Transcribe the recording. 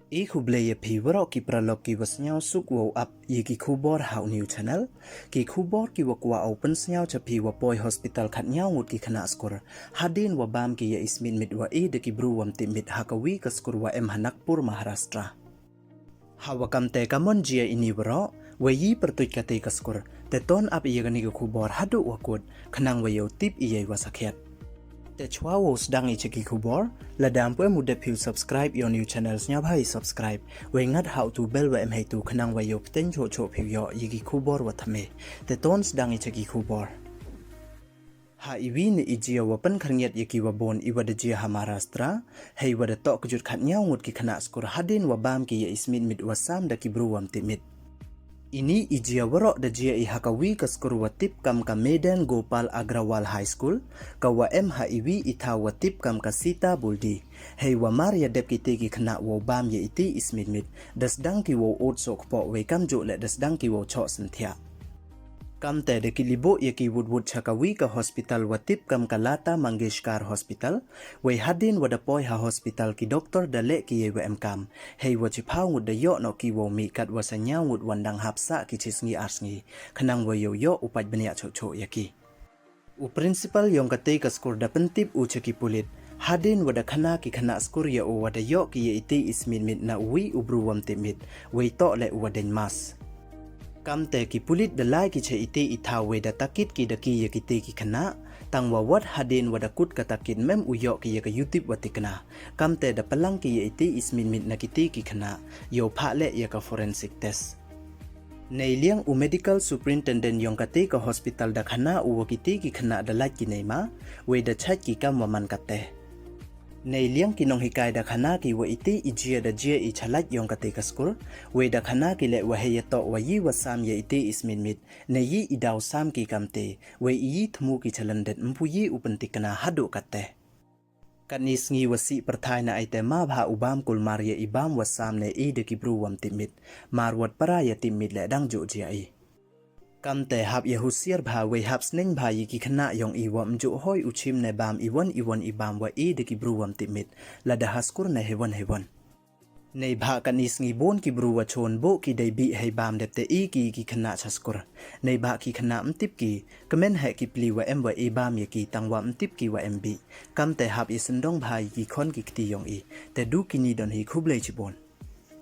Kublaya piwaro ki pralok ki wasnyaw suk wow up ye ki kubor hau new channel ki kubor ki wakwa open snyaw chapi wa Poi Hospital khat nyaw ngut ki khana skur hadin wa bam ki ya ismin mit wa de ki bru wam timit hakawi ka skur wa Nagpur Maharashtra hawa kamte kamon jia ini waro wa yi pertuj kate ka skur te ton up ye gani ka kubor hadu wakut khanang wa yo tip iye wa sakhet Te chua wo sedang icheki kubor, ladam pue muda piu subscribe your new channels nya bhai subscribe. We ngat how to bell wa em tu khanang wa yo pten cho cho piu yo yiki kubor wa thame. Te ton sedang icheki kubor. Ha iwi ni ijia wa pen kharngiat yiki wa bon iwa de jia ha Maharashtra, hei wa de tok kujut khat nyaw ngut ki khana skur hadin wa bam ki ya ismin mit wa sam da ki bru wam timit. Ini ijia warok da jia i hakawi ka skur wa tip kam ka Medan Gopal Agrawal High School ka wa MHIV itha wa tip kam ka Sita Buldi hei wa Maria dep ki tegi khana wo bam ye iti ismit mit das dang ki wo ot sok po we kam jo le das dang ki wo cho santhia kam te de kilibo ye ki wood chakawi ka hospital wa tip kam ka Lata Mangeshkar Hospital we hadin wa da Poi Hospital ki doktor da le ki ye wa em kam hei wa chi phau ngut da yo no ki wo mi kat wa sa nyaw ngut wandang hapsa ki chisngi arsngi khanang wa yo upaj bania cho cho yaki u principal yong ka te ka skur da pentip u cheki pulit hadin wa da khana ki khana skur ya o wa da yo ki ye iti ismin mit na wi ubru wam timit we to le wa den mas Kam te ki pulit da lai ki che ite itha we da takit ki da ki ye ki te ki khana tang wa wat hadin wa da kut ka takit mem uyo ki ye ka youtube wa tikna kam te da palang ki ye ite ismin mit na ki te ki khana yo pha le ye ka forensic test nei liang u medical superintendent yong ka te ka hospital da khana u ki te ki khana da lai ki nei ma we da chat ki kam wa man ka te Nei liang kinong hikai da khana ki wa iti ijia da jia I chalat yong kate kaskur we da khana ki le wa heye to wa yi wa sam ye iti ismin mit ne yi idaw sam ki kamte we yi thmu ki chalandet mpu yi upantikana hadu kate kanis ngi wasi perthai na aite ma bha ubam kulmar ye ibam wa sam ne I de ki bru wam timit marwat para ye timit le dang jo jia I Kam te hap ye husier bha we hap sneng bha yi ki khana yong I wam ju hoi uchim ne bam iwon ibam wa I de ki bru wam timit la da haskur ne hewon nei bha kanis ngi bon ki bru wa chon bo ki dei bi hei bam de te I ki khana chaskur nei bha ki khana mtip ki kamen he ki pli wa em wa I bam ye ki tang wa mtip ki wa em bi kam te hap I sendong bha yi ki khon ki kti yong I te du ki ni don hi khublei chi bon